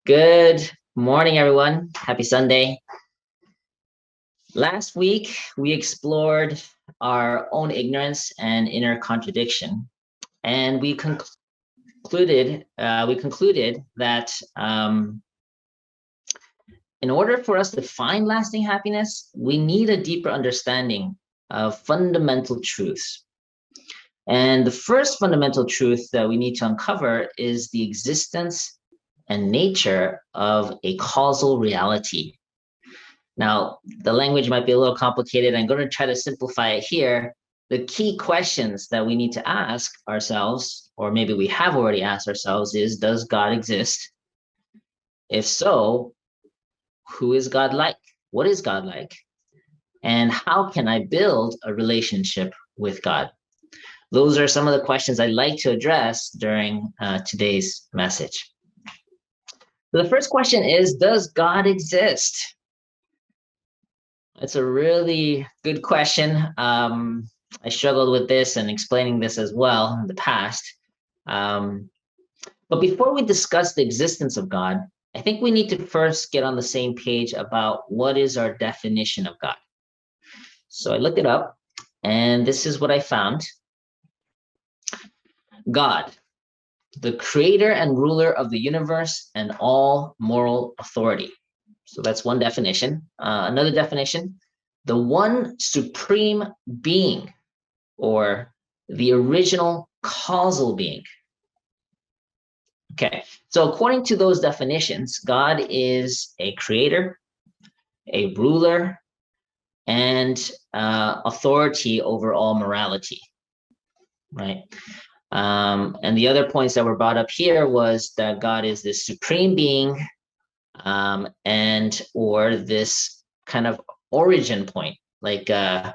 Good morning, everyone. Happy Sunday. Last week, we explored our own ignorance and inner contradiction, and we concluded that in order for us to find lasting happiness, we need a deeper understanding of fundamental truths. And the first fundamental truth that we need to uncover is the existence and nature of a causal reality. Now, the language might be a little complicated. I'm going to try to simplify it here. The key questions that we need to ask ourselves, or maybe we have already asked ourselves, is does God exist? If so, who is God like? What is God like? And how can I build a relationship with God? Those are some of the questions I'd like to address during today's message. So the first question is, does God exist? It's a really good question. I struggled with this and explaining this as well in the past. But before we discuss the existence of God, I think we need to first get on the same page about what is our definition of God. So I looked it up, and this is what I found. God, the creator and ruler of the universe and all moral authority. So that's one definition. Another definition, the one supreme being, or the original causal being. Okay, so according to those definitions, God is a creator, a ruler, and authority over all morality, right? And the other points that were brought up here was that God is this supreme being, and or this kind of origin point, like a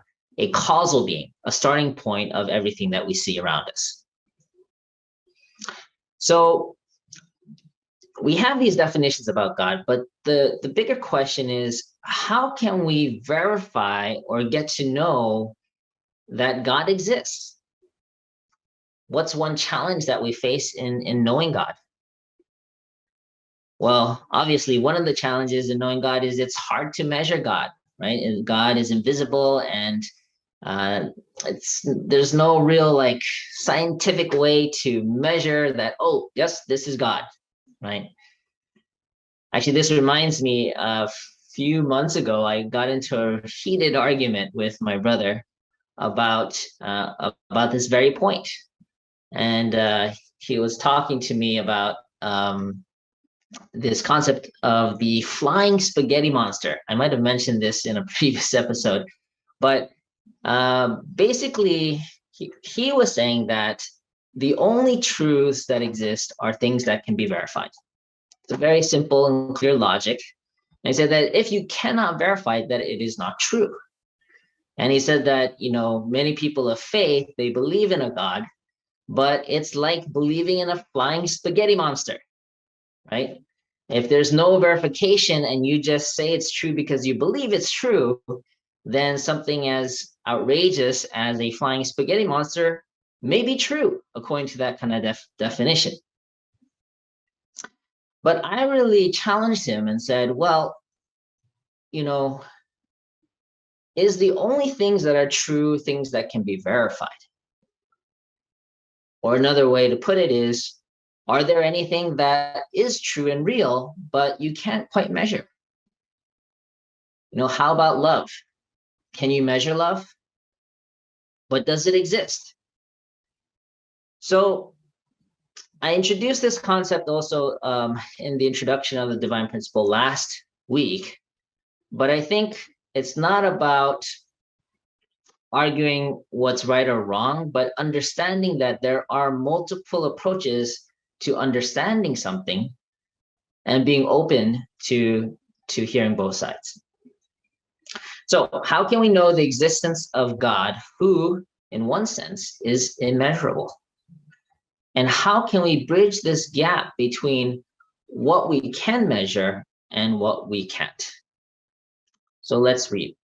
causal being, a starting point of everything that we see around us. So we have these definitions about God, but the bigger question is, how can we verify or get to know that God exists? What's one challenge that we face in knowing God? Well, obviously, one of the challenges in knowing God is it's hard to measure God, right? And God is invisible, and there's no real like scientific way to measure that. Oh, yes, this is God, right? Actually, this reminds me, a few months ago, I got into a heated argument with my brother about this very point, and he was talking to me about this concept of the flying spaghetti monster. I might have mentioned this in a previous episode, but basically, he was saying that the only truths that exist are things that can be verified. It's a very simple and clear logic. And he said that if you cannot verify that, it is not true. And he said that, many people of faith, they believe in a God, but it's like believing in a flying spaghetti monster, right? If there's no verification and you just say it's true because you believe it's true, then something as outrageous as a flying spaghetti monster may be true according to that kind of definition. But I really challenged him and said, well, is the only things that are true things that can be verified? Or another way to put it is, are there anything that is true and real, but you can't quite measure? How about love? Can you measure love? But does it exist? So I introduced this concept also in the introduction of the divine principle last week, but I think it's not about arguing what's right or wrong, but understanding that there are multiple approaches to understanding something and being open to hearing both sides. So how can we know the existence of God, who, in one sense, is immeasurable? And how can we bridge this gap between what we can measure and what we can't? So let's read.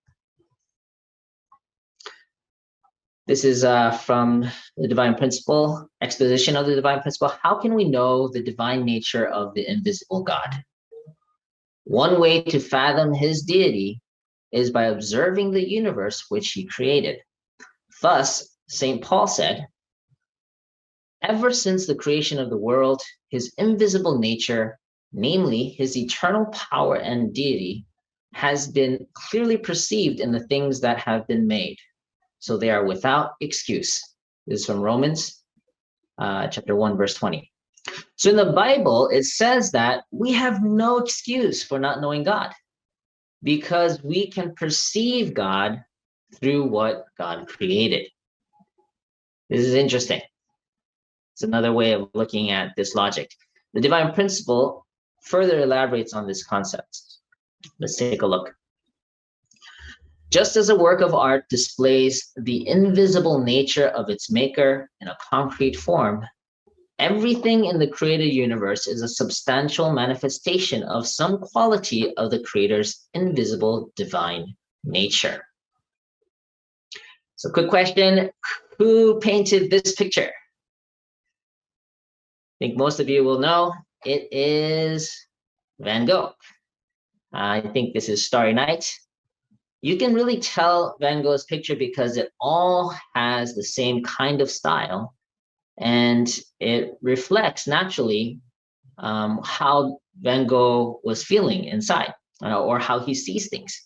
This is from the Divine Principle, exposition of the Divine Principle. How can we know the divine nature of the invisible God? One way to fathom his deity is by observing the universe which he created. Thus, St. Paul said, ever since the creation of the world, his invisible nature, namely his eternal power and deity, has been clearly perceived in the things that have been made. So they are without excuse. This is from Romans chapter 1, verse 20. So in the Bible, it says that we have no excuse for not knowing God because we can perceive God through what God created. This is interesting. It's another way of looking at this logic. The divine principle further elaborates on this concept. Let's take a look. Just as a work of art displays the invisible nature of its maker in a concrete form, everything in the created universe is a substantial manifestation of some quality of the creator's invisible divine nature. So, quick question, who painted this picture? I think most of you will know it is Van Gogh. I think this is Starry Night. You can really tell Van Gogh's picture because it all has the same kind of style, and it reflects naturally how Van Gogh was feeling inside, or how he sees things.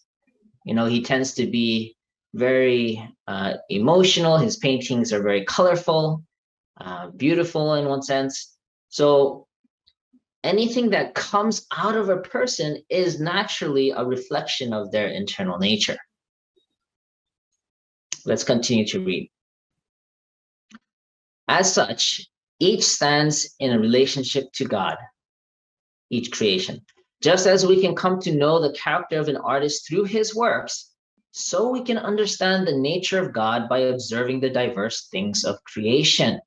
You know, he tends to be very emotional. His paintings are very colorful, beautiful in one sense. So anything that comes out of a person is naturally a reflection of their internal nature. Let's continue to read. As such, each stands in a relationship to God, each creation. Just as we can come to know the character of an artist through his works, so we can understand the nature of God by observing the diverse things of creation.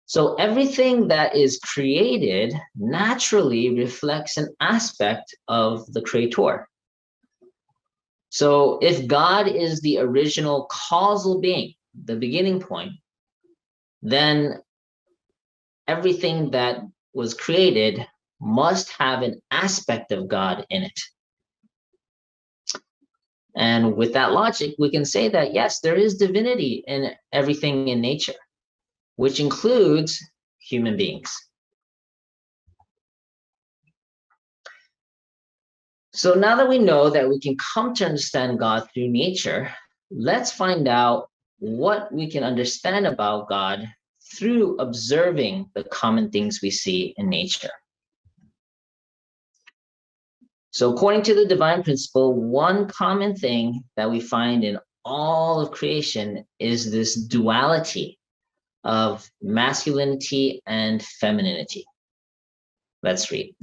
So everything that is created naturally reflects an aspect of the creator. So if God is the original causal being, the beginning point, then everything that was created must have an aspect of God in it. And with that logic, we can say that, yes, there is divinity in everything in nature, which includes human beings. So now that we know that we can come to understand God through nature, let's find out what we can understand about God through observing the common things we see in nature. So according to the divine principle, one common thing that we find in all of creation is this duality of masculinity and femininity. Let's read.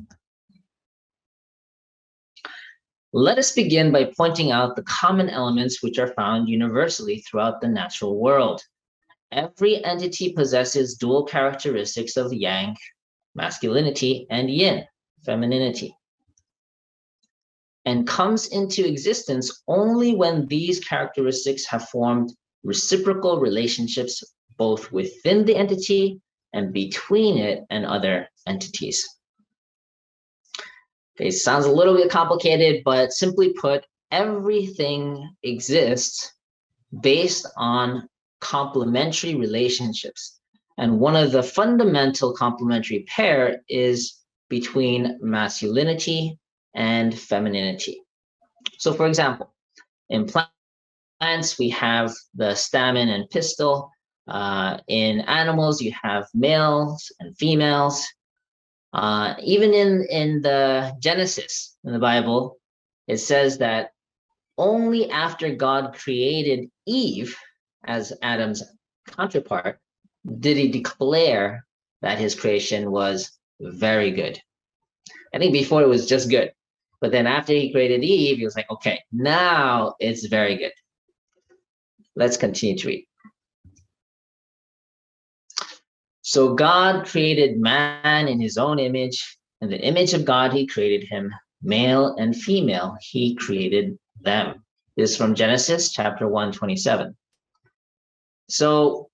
Let us begin by pointing out the common elements which are found universally throughout the natural world. Every entity possesses dual characteristics of yang, masculinity, and yin, femininity, and comes into existence only when these characteristics have formed reciprocal relationships both within the entity and between it and other entities. Okay, sounds a little bit complicated, but simply put, everything exists based on complementary relationships. And one of the fundamental complementary pair is between masculinity and femininity. So for example, in plants, we have the stamen and pistil. In animals, you have males and females. Even in the Genesis, in the Bible, it says that only after God created Eve as Adam's counterpart did he declare that his creation was very good. I think before it was just good. But then after he created Eve, he was like, okay, now it's very good. Let's continue to read. So God created man in his own image. In the image of God, he created him. Male and female, he created them. This is from Genesis chapter 1:27. So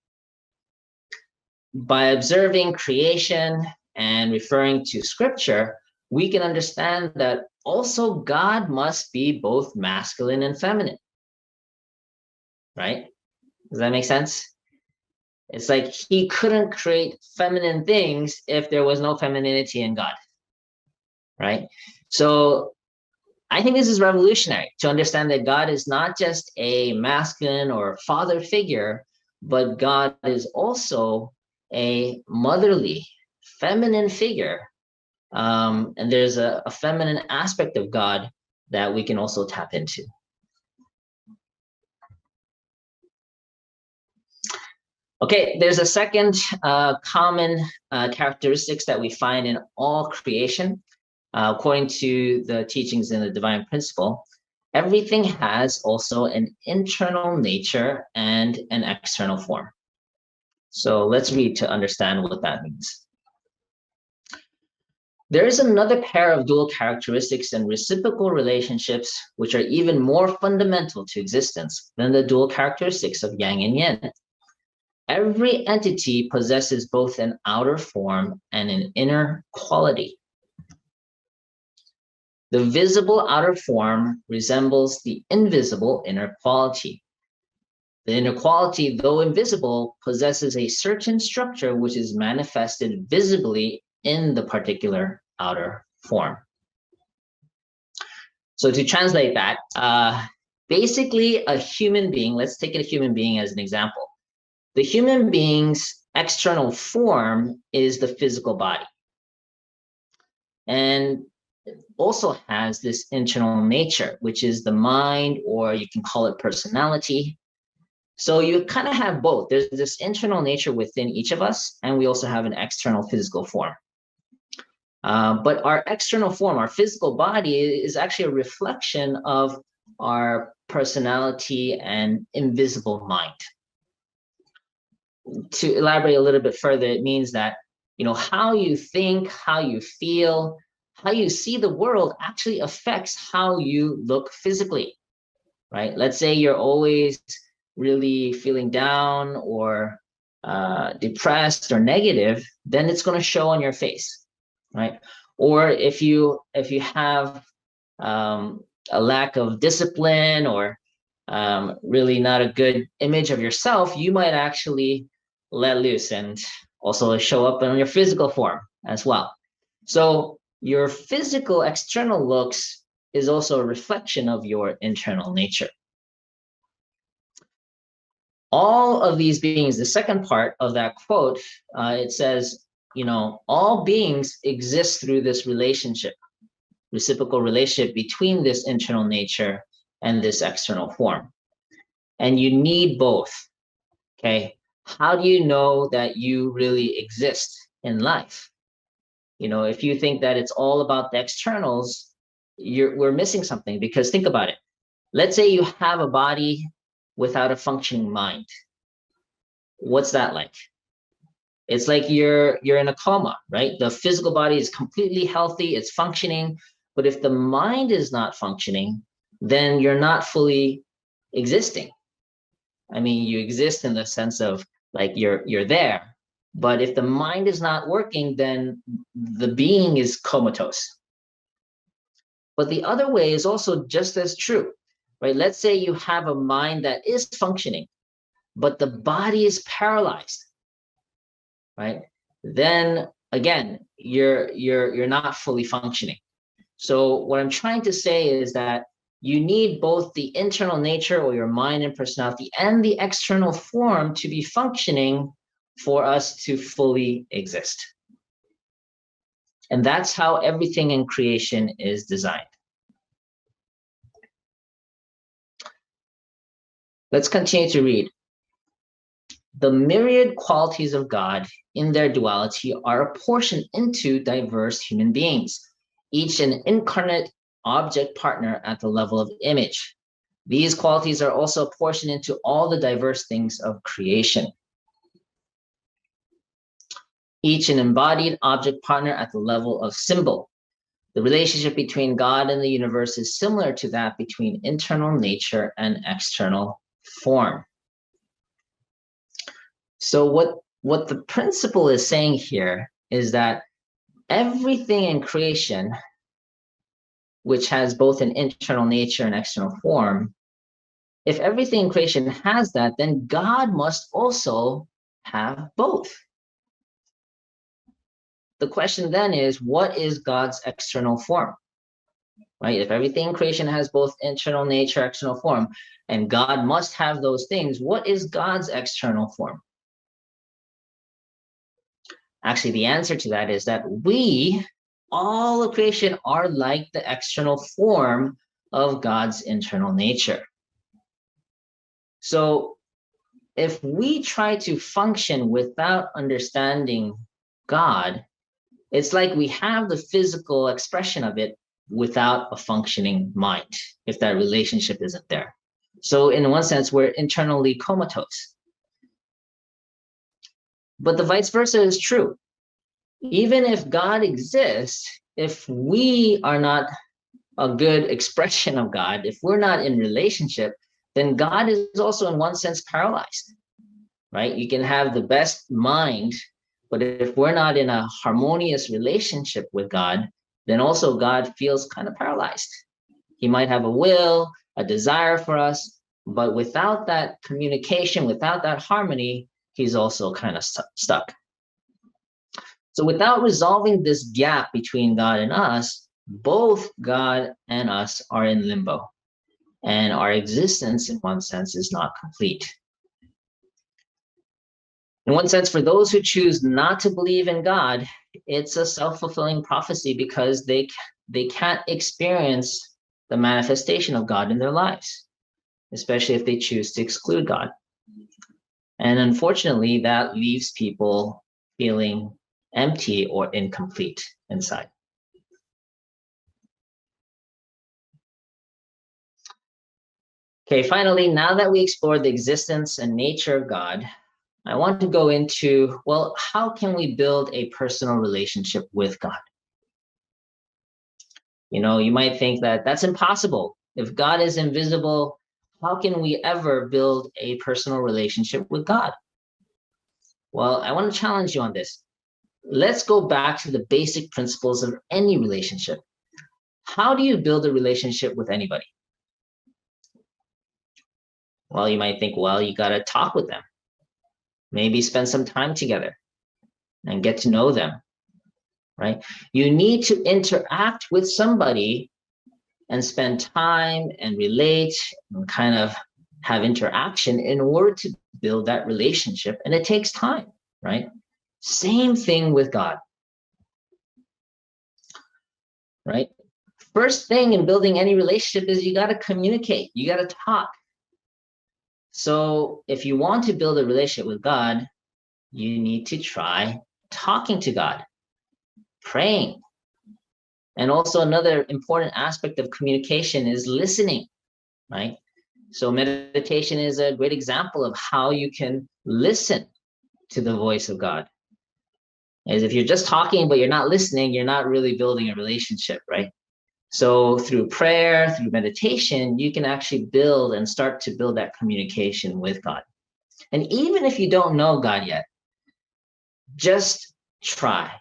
by observing creation and referring to scripture, we can understand that also God must be both masculine and feminine, right? Does that make sense? It's like he couldn't create feminine things if there was no femininity in God, right? So I think this is revolutionary to understand that God is not just a masculine or father figure, but God is also a motherly, feminine figure. And there's a feminine aspect of God that we can also tap into. Okay, there's a second common characteristics that we find in all creation. According to the teachings in the divine principle, everything has also an internal nature and an external form. So let's read to understand what that means. There is another pair of dual characteristics and reciprocal relationships which are even more fundamental to existence than the dual characteristics of yang and yin. Every entity possesses both an outer form and an inner quality. The visible outer form resembles the invisible inner quality. The inner quality, though invisible, possesses a certain structure which is manifested visibly in the particular outer form. So to translate that, basically a human being, let's take a human being as an example. The human being's external form is the physical body. And also has this internal nature, which is the mind, or you can call it personality. So you kind of have both. There's this internal nature within each of us, and we also have an external physical form. But our external form, our physical body, is actually a reflection of our personality and invisible mind. To elaborate a little bit further, it means that, you know, how you think, how you feel, how you see the world actually affects how you look physically, right? Let's say you're always really feeling down or depressed or negative, then it's going to show on your face, right? Or if you have a lack of discipline or really not a good image of yourself, you might actually let loose and also show up in your physical form as well. So your physical external looks is also a reflection of your internal nature. All of these beings, the second part of that quote, it says, you know, all beings exist through this relationship, reciprocal relationship between this internal nature and this external form. And you need both, okay? How do you know that you really exist in life? You know, if you think that it's all about the externals, we're missing something, because think about it. Let's say you have a body without a functioning mind. What's that like? It's like you're in a coma, right? The physical body is completely healthy, it's functioning, but if the mind is not functioning, then you're not fully existing. I mean, you exist in the sense of like you're there, but if the mind is not working, then the being is comatose. But the other way is also just as true, right? Let's say you have a mind that is functioning, but the body is paralyzed, right? Then again, you're not fully functioning. So what I'm trying to say is that you need both the internal nature, or your mind and personality, and the external form to be functioning for us to fully exist. And that's how everything in creation is designed. Let's continue to read. The myriad qualities of God in their duality are apportioned into diverse human beings, each an incarnate object partner at the level of image. These qualities are also apportioned into all the diverse things of creation, each an embodied object partner at the level of symbol. The relationship between God and the universe is similar to that between internal nature and external form. So what the principle is saying here is that everything in creation, which has both an internal nature and external form, if everything in creation has that, then God must also have both. The question then is, what is God's external form? Right? If everything in creation has both internal nature, external form, and God must have those things, what is God's external form? Actually, the answer to that is that we, all of creation, are like the external form of God's internal nature. So if we try to function without understanding God, it's like we have the physical expression of it without a functioning mind, if that relationship isn't there. So in one sense, we're internally comatose. But the vice versa is true. Even if God exists, if we are not a good expression of God, if we're not in relationship, then God is also in one sense paralyzed, right? You can have the best mind, but if we're not in a harmonious relationship with God, then also God feels kind of paralyzed. He might have a will, a desire for us, but without that communication, without that harmony, he's also kind of stuck. So without resolving this gap between God and us, both God and us are in limbo, and our existence in one sense is not complete. In one sense, for those who choose not to believe in God, it's a self-fulfilling prophecy because they can't experience the manifestation of God in their lives, especially if they choose to exclude God. And unfortunately, that leaves people feeling empty or incomplete inside. Okay, finally, now that we explored the existence and nature of God, I want to go into, well, how can we build a personal relationship with God? You know, you might think that that's impossible. If God is invisible, how can we ever build a personal relationship with God? Well, I want to challenge you on this. Let's go back to the basic principles of any relationship. How do you build a relationship with anybody? Well, you might think, well, you got to talk with them. Maybe spend some time together and get to know them, right? You need to interact with somebody and spend time and relate and kind of have interaction in order to build that relationship. And it takes time, right? Same thing with God, right? First thing in building any relationship is you got to communicate, you got to talk. So if you want to build a relationship with God, you need to try talking to God, praying. And also another important aspect of communication is listening, right? So meditation is a great example of how you can listen to the voice of God. As if you're just talking, but you're not listening, you're not really building a relationship, right? So through prayer, through meditation, you can actually build and start to build that communication with God. And even if you don't know God yet, just try.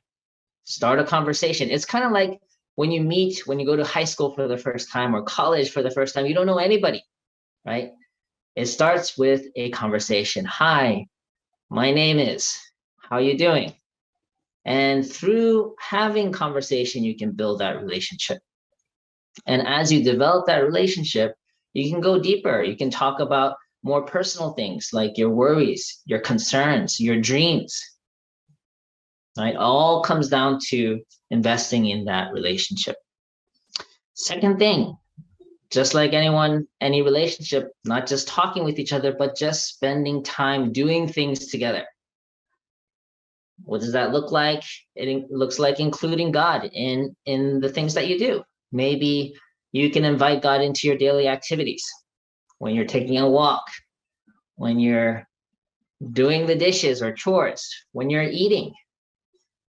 Start a conversation. It's kind of like when you go to high school for the first time or college for the first time, you don't know anybody, right? It starts with a conversation. Hi, my name is, how are you doing? And through having conversation, you can build that relationship. And as you develop that relationship, you can go deeper. You can talk about more personal things like your worries, your concerns, your dreams, right? All comes down to investing in that relationship. Second thing, just like any relationship, not just talking with each other, but just spending time doing things together. What does that look like? It looks like including God in the things that you do. Maybe you can invite God into your daily activities, when you're taking a walk, when you're doing the dishes or chores, when you're eating,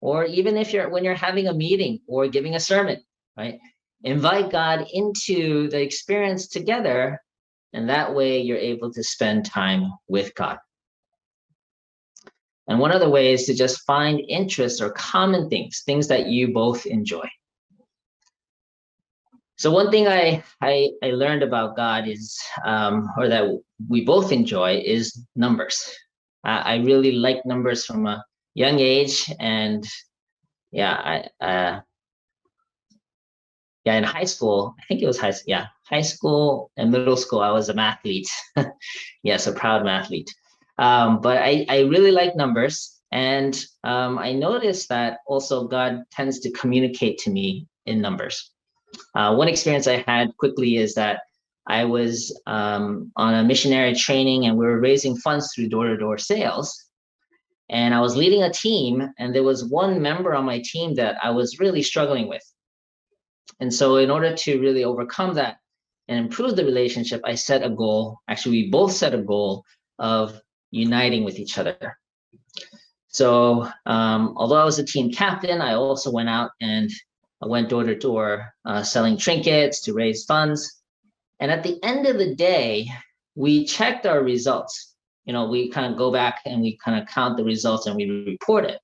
or even when you're having a meeting or giving a sermon, right? Invite God into the experience together, and that way you're able to spend time with God. And one other way is to just find interests or common things that you both enjoy. So one thing I learned about God is, or that we both enjoy, is numbers. I really like numbers from a young age, and yeah, in high school, I think it was high school and middle school, I was a mathlete. Yes, a proud mathlete. But I really like numbers, and I noticed that also God tends to communicate to me in numbers. One experience I had quickly is that I was on a missionary training, and we were raising funds through door-to-door sales. And I was leading a team, and there was one member on my team that I was really struggling with. And so in order to really overcome that and improve the relationship, I set a goal. Actually, we both set a goal of uniting with each other. So although I was a team captain, I also went out and I went door to door selling trinkets to raise funds. And at the end of the day, we checked our results. We kind of go back and we kind of count the results and we report it.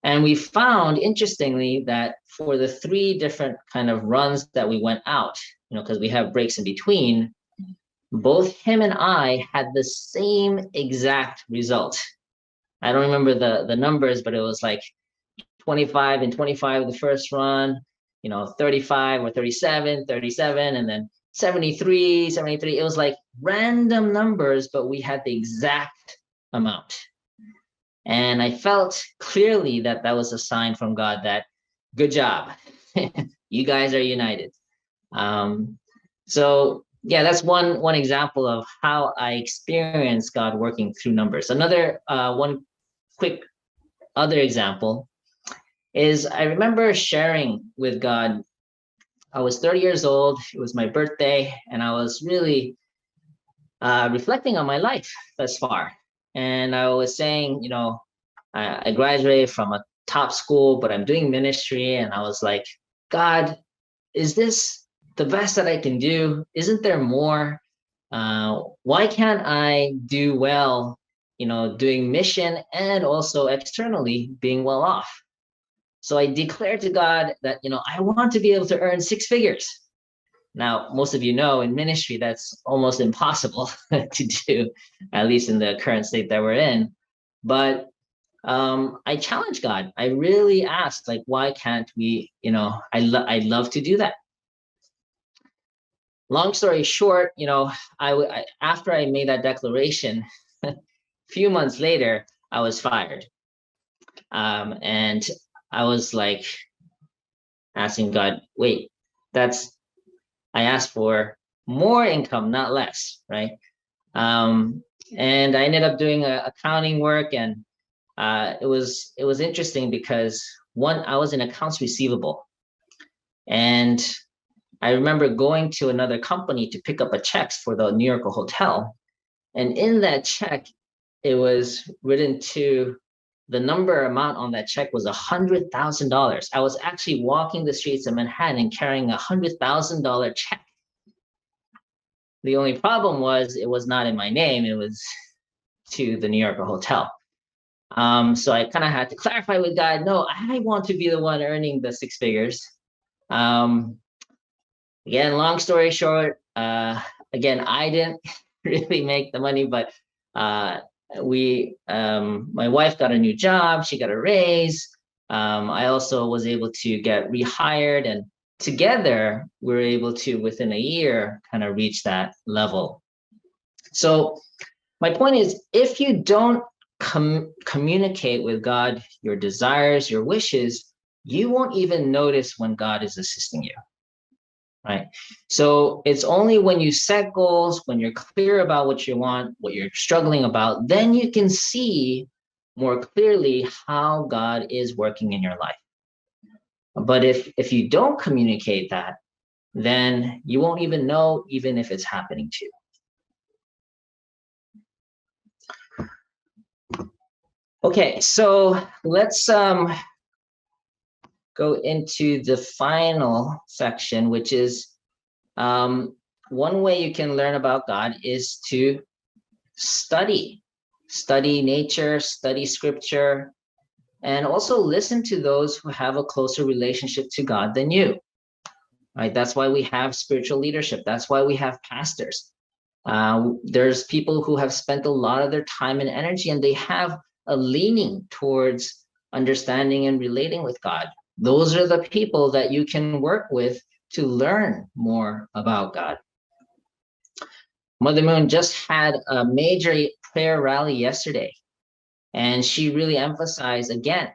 And we found, interestingly, that for the 3 different kind of runs that we went out, because we have breaks in between, both him and I had the same exact result. I don't remember the numbers, but it was like 25 and 25 the first run, 35 or 37, 37, and then 73, 73. It was like random numbers, but we had the exact amount. And I felt clearly that that was a sign from God that, good job, you guys are united. So yeah, that's one example of how I experienced God working through numbers. Another one quick other example is I remember sharing with God. I was 30 years old. It was my birthday, and I was really reflecting on my life thus far. And I was saying, I graduated from a top school, but I'm doing ministry. And I was like, God, is this the best that I can do? Isn't there more? Why can't I do well, doing mission and also externally being well off? So I declared to God that, I want to be able to earn 6 figures. Now, most of you know in ministry, that's almost impossible to do, at least in the current state that we're in. But I challenged God. I really asked, like, why can't we, I'd love to do that. Long story short, I after I made that declaration, a few months later, I was fired. And I was like asking God, wait, I asked for more income, not less, right? And I ended up doing accounting work, and it was interesting because I was in accounts receivable, and I remember going to another company to pick up a check for the New York hotel, and in that check, it was written to the amount on that check was $100,000. I was actually walking the streets of Manhattan carrying $100,000 check. The only problem was it was not in my name. It was to the New York hotel. So I kind of had to clarify with God, no, I want to be the one earning the 6 figures. Again, long story short, again, I didn't really make the money, but my wife got a new job, she got a raise. I also was able to get rehired, and together we were able to, within a year, kind of reach that level. So my point is, if you don't communicate with God your desires, your wishes, you won't even notice when God is assisting you. Right? So it's only when you set goals, when you're clear about what you want, what you're struggling about, then you can see more clearly how God is working in your life. But if you don't communicate that, then you won't even know, even if it's happening to you. Okay, so let's go into the final section, which is one way you can learn about God is to study. study nature, study scripture, and also listen to those who have a closer relationship to God than you. Right? That's why we have spiritual leadership. That's why we have pastors. There's people who have spent a lot of their time and energy, and they have a leaning towards understanding and relating with God. Those are the people that you can work with to learn more about God. Mother Moon just had a major prayer rally yesterday, and she really emphasized again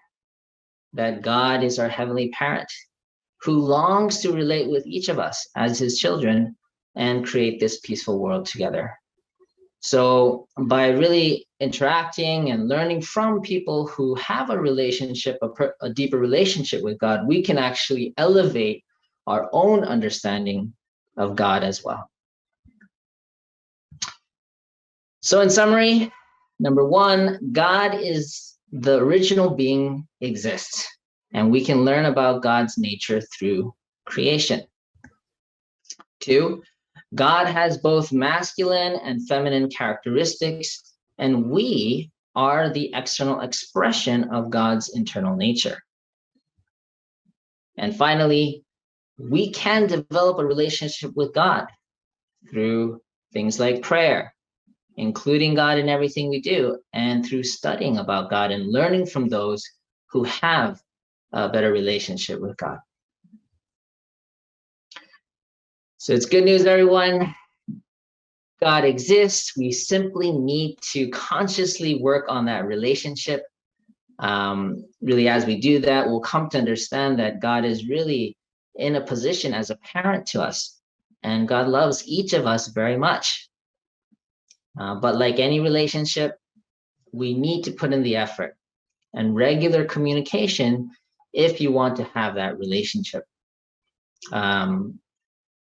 that God is our heavenly parent who longs to relate with each of us as his children and create this peaceful world together. So by really interacting and learning from people who have a relationship, a deeper relationship with God, we can actually elevate our own understanding of God as well. So in summary, number one, God is the original being exists, and we can learn about God's nature through creation. Two, God has both masculine and feminine characteristics, and we are the external expression of God's internal nature. And finally, we can develop a relationship with God through things like prayer, including God in everything we do, and through studying about God and learning from those who have a better relationship with God. So it's good news, everyone. God exists. We simply need to consciously work on that relationship. Really, as we do that, we'll come to understand that God is really in a position as a parent to us, and God loves each of us very much. But like any relationship, we need to put in the effort and regular communication if you want to have that relationship.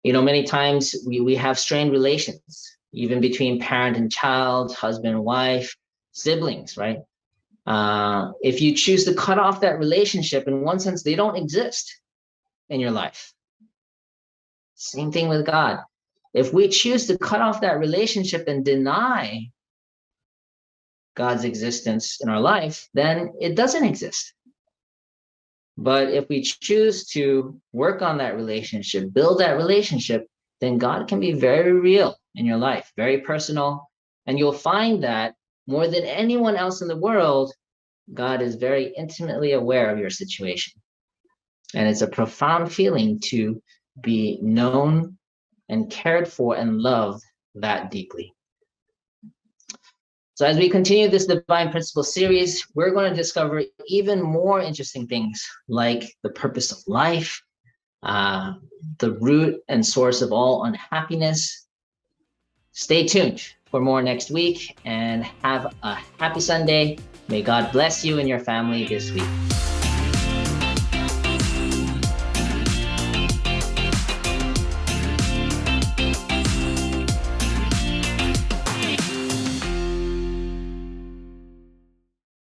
Many times we have strained relations, even between parent and child, husband and wife, siblings, right? If you choose to cut off that relationship, in one sense, they don't exist in your life. Same thing with God. If we choose to cut off that relationship and deny God's existence in our life, then it doesn't exist. But if we choose to work on that relationship, build that relationship, then God can be very real in your life, very personal. And you'll find that more than anyone else in the world, God is very intimately aware of your situation. And it's a profound feeling to be known and cared for and loved that deeply. So as we continue this Divine Principle series, we're going to discover even more interesting things like the purpose of life, the root and source of all unhappiness. Stay tuned for more next week and have a happy Sunday. May God bless you and your family this week.